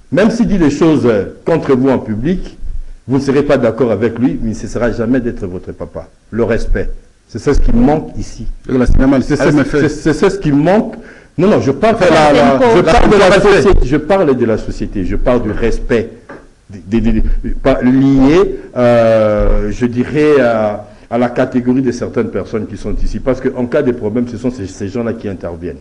même s'il dit des choses contre vous en public, vous ne serez pas d'accord avec lui, mais ce ne sera jamais d'être votre papa. Le respect. C'est ça ce qui manque ici. C'est ça ce qui manque. Non, non, je parle de la société, je parle du respect lié, je dirais, à la catégorie de certaines personnes qui sont ici. Parce qu'en cas de problème, ce sont ces gens-là qui interviennent.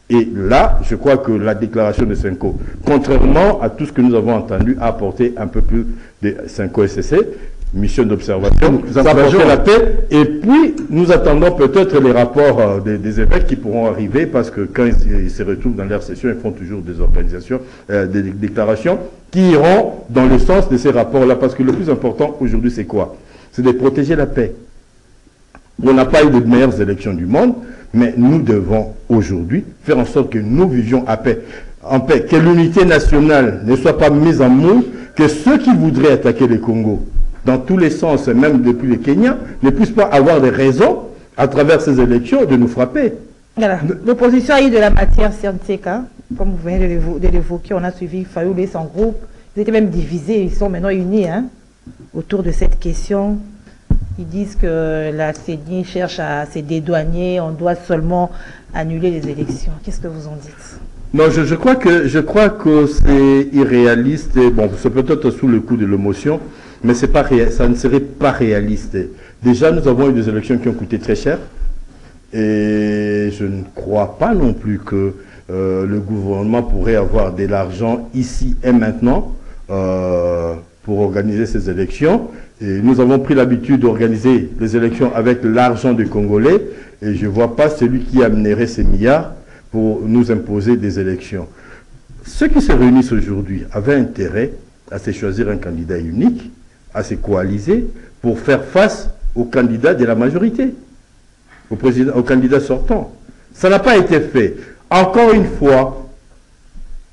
Et là, je crois que la déclaration de Senko, contrairement à tout ce que nous avons entendu, a apporté un peu plus de Senko SCC, mission d'observation, ça a apporté la paix. Et puis, nous attendons peut-être les rapports des évêques qui pourront arriver, parce que quand ils se retrouvent dans leur session, ils font toujours des organisations, des déclarations, qui iront dans le sens de ces rapports-là. Parce que le plus important aujourd'hui, c'est quoi? C'est de protéger la paix. On n'a pas eu de meilleures élections du monde, mais nous devons aujourd'hui faire en sorte que nous vivions en paix, que l'unité nationale ne soit pas mise en moule, que ceux qui voudraient attaquer le Congo, dans tous les sens, même depuis le Kenya, ne puissent pas avoir des raisons, à travers ces élections, de nous frapper. Voilà. L'opposition a eu de la matière scientifique, comme vous venez de l'évoquer, on a suivi Fayoulé, son groupe, ils étaient même divisés, ils sont maintenant unis autour de cette question. Ils disent que la CENI cherche à se dédouaner, on doit seulement annuler les élections. Qu'est-ce que vous en dites? Non, je crois que c'est irréaliste. Et bon, c'est peut-être sous le coup de l'émotion, mais c'est pas ça ne serait pas réaliste. Déjà, nous avons eu des élections qui ont coûté très cher. Et je ne crois pas non plus que le gouvernement pourrait avoir de l'argent ici et maintenant pour organiser ces élections. Et nous avons pris l'habitude d'organiser les élections avec l'argent des Congolais. Et je ne vois pas celui qui amènerait ces milliards pour nous imposer des élections. Ceux qui se réunissent aujourd'hui avaient intérêt à se choisir un candidat unique, à se coaliser pour faire face au candidat de la majorité, au candidat sortant. Ça n'a pas été fait. Encore une fois,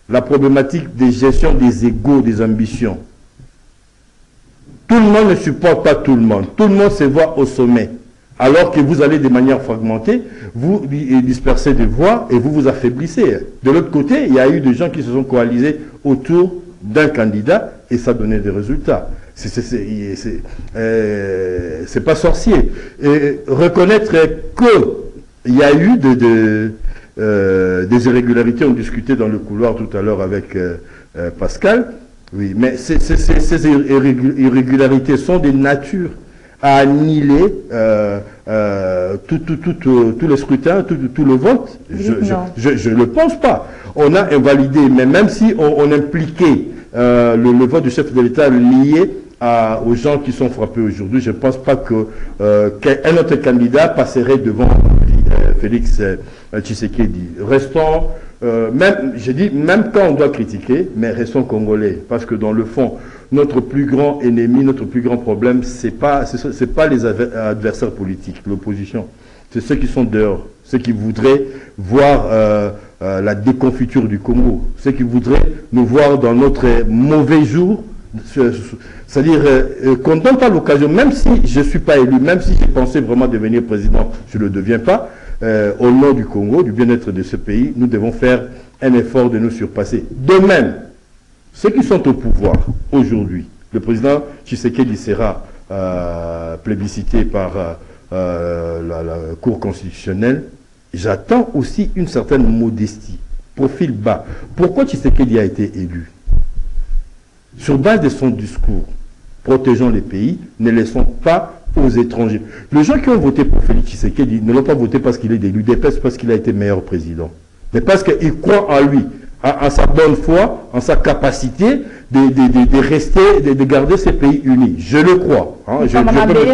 la problématique de gestion des égos, des ambitions. Tout le monde ne supporte pas tout le monde. Tout le monde se voit au sommet. Alors que vous allez de manière fragmentée, vous dispersez des voix et vous vous affaiblissez. De l'autre côté, il y a eu des gens qui se sont coalisés autour d'un candidat et ça donnait des résultats. C'est pas sorcier. Et reconnaître qu'il y a eu des irrégularités, on discutait dans le couloir tout à l'heure avec Pascal, oui, mais ces irrégularités sont des natures à annihiler tout le scrutin, tout le vote. Je ne le pense pas. On a invalidé, mais même si on impliquait le vote du chef de l'État lié aux gens qui sont frappés aujourd'hui, je ne pense pas qu'un autre candidat passerait devant Félix Tshisekedi. Restons, même quand on doit critiquer, mais restons congolais, parce que dans le fond, notre plus grand ennemi, notre plus grand problème, c'est pas les adversaires politiques, l'opposition. C'est ceux qui sont dehors, ceux qui voudraient voir la déconfiture du Congo, ceux qui voudraient nous voir dans notre mauvais jour, c'est-à-dire qu'on ne donne pas l'occasion, même si je ne suis pas élu, même si j'ai pensé vraiment devenir président, je ne le deviens pas, au nom du Congo, du bien-être de ce pays, nous devons faire un effort de nous surpasser. De même, ceux qui sont au pouvoir aujourd'hui, le président Tshisekedi sera plébiscité par la Cour constitutionnelle, j'attends aussi une certaine modestie, profil bas. Pourquoi Tshisekedi a été élu? Sur base de son discours, protégeons les pays, ne laissons pas aux étrangers. Les gens qui ont voté pour Félix Tshisekedi ne l'ont pas voté parce qu'il est de l'UDPS, parce qu'il a été meilleur président, mais parce qu'ils croient en lui, en sa bonne foi, en sa capacité de rester, de garder ces pays unis. Je le crois. Hein,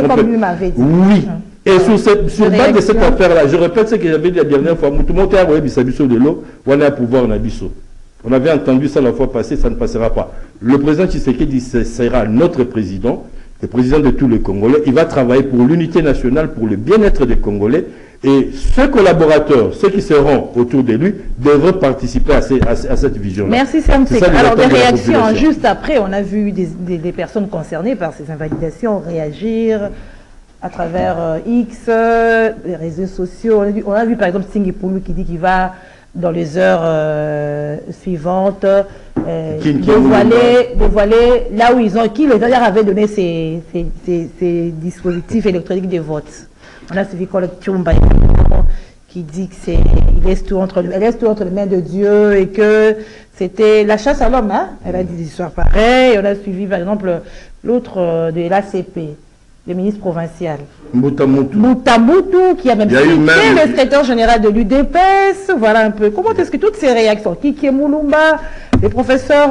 comme lui m'avait dit. Oui. Et sur base de cette affaire-là, je répète ce que j'avais dit la dernière fois, on a pouvoir en abisso. On avait entendu ça la fois passée, ça ne passera pas. Le président Tshisekedi sera notre président, le président de tous les Congolais. Il va travailler pour l'unité nationale, pour le bien-être des Congolais. Et ce collaborateurs, ceux qui seront autour de lui, devront participer à cette vision-là. Merci Samsek. Alors des réactions, juste après, on a vu des personnes concernées par ces invalidations réagir à travers X, les réseaux sociaux. On a vu par exemple Singhi Poulou qui dit qu'il va, dans les heures suivantes, dévoiler là où ils ont, qui les avaient donné ces dispositifs électroniques de vote. On a suivi Collectumba qui dit que il laisse tout entre les mains de Dieu et que c'était la chasse à l'homme. Hein? Elle a dit des histoires pareilles. On a suivi par exemple l'autre de l'ACP, le ministre provincial. Moutamutu, qui a même cité le secrétaire général de l'UDPS. Voilà un peu. Comment est-ce que toutes ces réactions, Kiki Moulumba, les professeurs,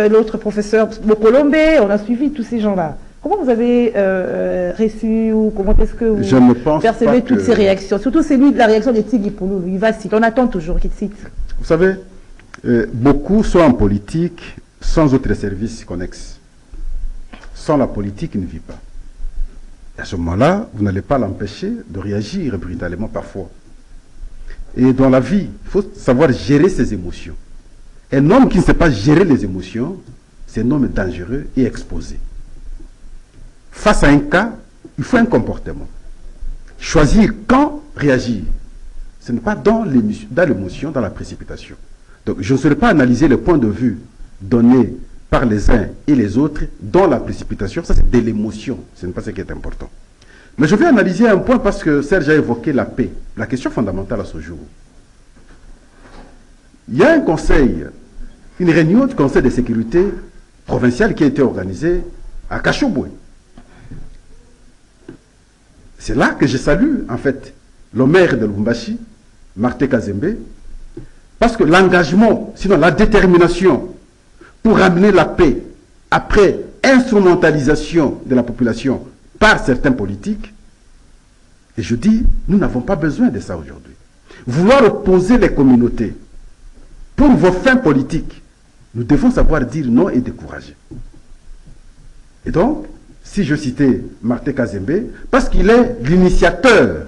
l'autre professeur Bokolombe, on a suivi tous ces gens-là. Comment vous avez reçu ou comment est-ce que vous percevez toutes ces réactions? Surtout la réaction de Tigui Poulou. Il va citer. On attend toujours qu'il cite. Vous savez, beaucoup sont en politique sans autres services connexes. Sans la polique, il ne vit pas. Et à ce moment-là, vous n'allez pas l'empêcher de réagir brutalement parfois. Et dans la vie, il faut savoir gérer ses émotions. Un homme qui ne sait pas gérer les émotions, c'est un homme dangereux et exposé. Face à un cas, il faut un comportement. Choisir quand réagir. Ce n'est pas dans l'émotion, dans la précipitation. Donc, je ne saurais pas analyser le point de vue donné par les uns et les autres dans la précipitation. Ça, c'est de l'émotion. Ce n'est pas ce qui est important. Mais je vais analyser un point parce que Serge a évoqué la paix. La question fondamentale à ce jour. il y a un conseil, une réunion du conseil de sécurité provincial qui a été organisée à Kachobwe. C'est là que je salue, en fait, le maire de Lubumbashi, Martin Kazembe, parce que l'engagement, sinon la détermination pour ramener la paix après instrumentalisation de la population par certains politiques, et je dis, nous n'avons pas besoin de ça aujourd'hui. Vouloir opposer les communautés pour vos fins politiques, nous devons savoir dire non et décourager. Et donc, si je citais Martin Kazembe, parce qu'il est l'initiateur.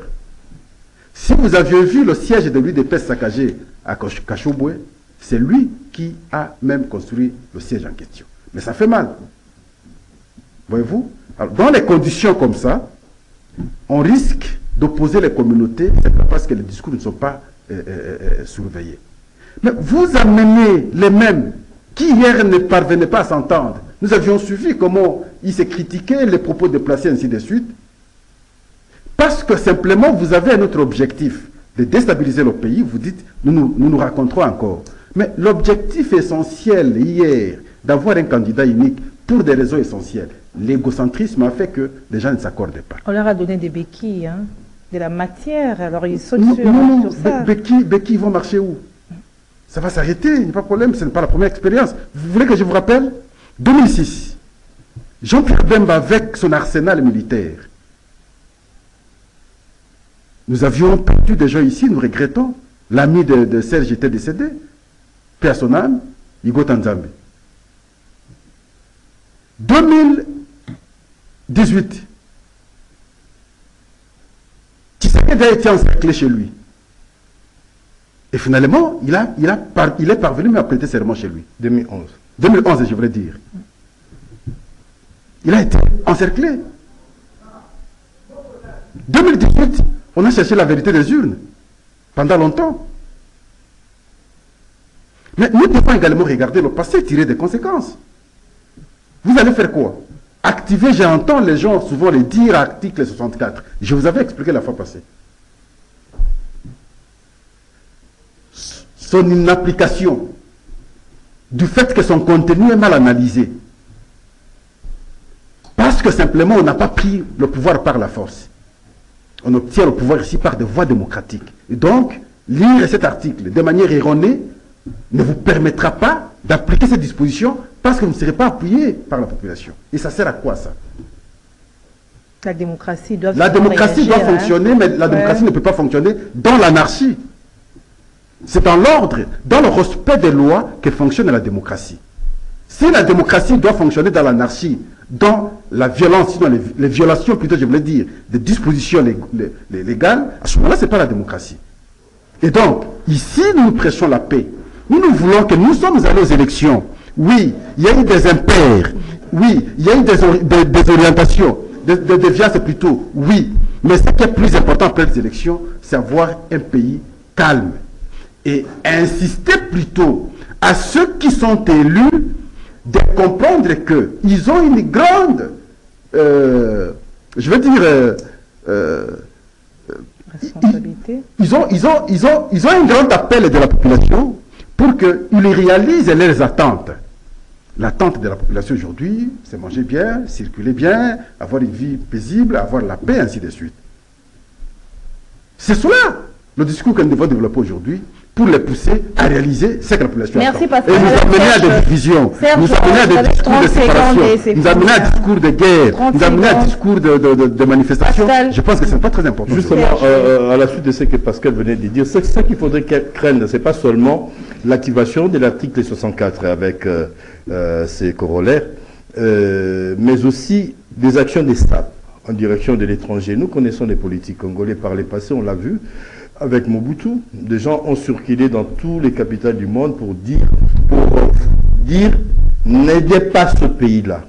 Si vous aviez vu le siège de l'UDPS saccagé à Kachobwe, c'est lui qui a même construit le siège en question. Mais ça fait mal. Voyez-vous? Alors, dans les conditions comme ça, on risque d'opposer les communautés, c'est parce que les discours ne sont pas surveillés. Mais vous amenez les mêmes qui hier ne parvenaient pas à s'entendre. Nous avions suivi comment ils se critiquaient, les propos déplacés, ainsi de suite. Parce que simplement, vous avez un autre objectif, de déstabiliser le pays. Vous dites, nous raconterons encore. Mais l'objectif essentiel hier, d'avoir un candidat unique, pour des raisons essentielles, l'égocentrisme a fait que les gens ne s'accordaient pas. On leur a donné des béquilles, hein, de la matière, alors ils sautent sur ça. Béquilles vont marcher où? Ça va s'arrêter, il n'y a pas de problème, ce n'est pas la première expérience. Vous voulez que je vous rappelle? 2006, Jean-Pierre Bemba avec son arsenal militaire. Nous avions perdu des gens ici, nous regrettons. L'ami de Serge était décédé. Paix à son âme, Igo Tanzambe. 2018, Tshisekedi a été encerclé chez lui. Et finalement, il est parvenu à prêter serment chez lui. 2011, je voulais dire. Il a été encerclé. 2018, on a cherché la vérité des urnes pendant longtemps. Mais nous devons également regarder le passé, tirer des conséquences. Vous allez faire quoi? Activer, j'entends les gens souvent les dire, article 64. Je vous avais expliqué la fois passée. Son inapplication, du fait que son contenu est mal analysé. Parce que simplement, on n'a pas pris le pouvoir par la force. On obtient le pouvoir ici par des voies démocratiques. Et donc, lire cet article de manière erronée ne vous permettra pas d'appliquer ces dispositions parce que vous ne serez pas appuyé par la population. Et ça sert à quoi, ça? La démocratie doit fonctionner, mais la démocratie ne peut pas fonctionner dans l'anarchie. C'est dans l'ordre, dans le respect des lois que fonctionne la démocratie. Si la démocratie doit fonctionner dans l'anarchie, dans la violence, sinon les violations plutôt, je voulais dire, des dispositions légales, à ce moment-là, ce n'est pas la démocratie. Et donc, ici, nous prêchons la paix. Nous voulons que nous sommes allés aux élections. Oui, il y a eu des impairs. Oui, il y a eu des orientations, des déviances plutôt. Oui, mais ce qui est plus important après les élections, c'est avoir un pays calme. Et insister plutôt à ceux qui sont élus de comprendre qu'ils ont une grande, je veux dire, responsabilité. Ils ont un grand appel de la population pour qu'ils réalisent leurs attentes. L'attente de la population aujourd'hui, c'est manger bien, circuler bien, avoir une vie paisible, avoir la paix, ainsi de suite. C'est cela le discours que nous devons développer aujourd'hui pour les pousser à réaliser ce que la population attend. Pascal. Et nous amener à des divisions, nous amener à des discours de séparation, nous amener à des discours de guerre, nous amener à des discours de manifestation. Pascal. Je pense que ce n'est pas très important. Justement, à la suite de ce que Pascal venait de dire, c'est ça qu'il faudrait craindre. Ce n'est pas seulement l'activation de l'article 64 avec ses corollaires, mais aussi des actions des SAP en direction de l'étranger. Nous connaissons les politiques congolais par les passés, on l'a vu. Avec Mobutu, des gens ont circulé dans toutes les capitales du monde pour dire n'aidez pas ce pays-là.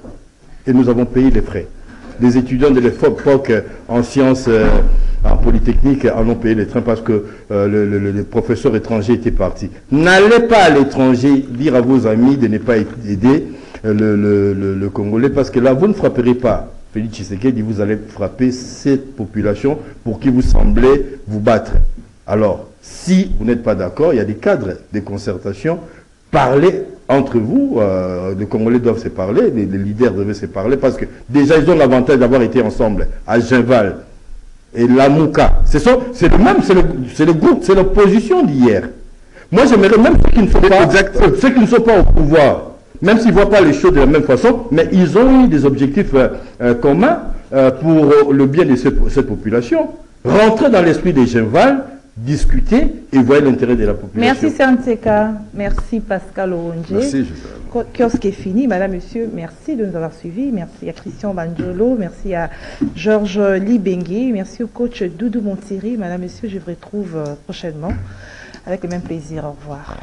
Et nous avons payé les frais. Les étudiants de l'époque en sciences, en polytechnique, en ont payé les trains parce que le professeur étranger était parti. N'allez pas à l'étranger dire à vos amis de ne pas aider le Congolais parce que là, vous ne frapperez pas. Félix Tshisekedi dit vous allez frapper cette population pour qui vous semblez vous battre. Alors, si vous n'êtes pas d'accord, il y a des cadres, des concertations, parlez entre vous, les Congolais doivent se parler, les leaders doivent se parler, parce que déjà, ils ont l'avantage d'avoir été ensemble à Genval et Lamouka. C'est le même, c'est le groupe, c'est l'opposition d'hier. Moi, j'aimerais même ceux qui ne sont pas au pouvoir, même s'ils ne voient pas les choses de la même façon, mais ils ont eu des objectifs communs pour le bien de cette population. Rentrer dans l'esprit des Genval, discuter et voir l'intérêt de la population. Merci Santeka, merci Pascal Oronje. Merci, Joseph. Kiosque est fini, madame, monsieur, merci de nous avoir suivis. Merci à Christian Banjolo, merci à Georges Libengue, merci au coach Doudou Montiri. Madame, monsieur, je vous retrouve prochainement avec le même plaisir. Au revoir.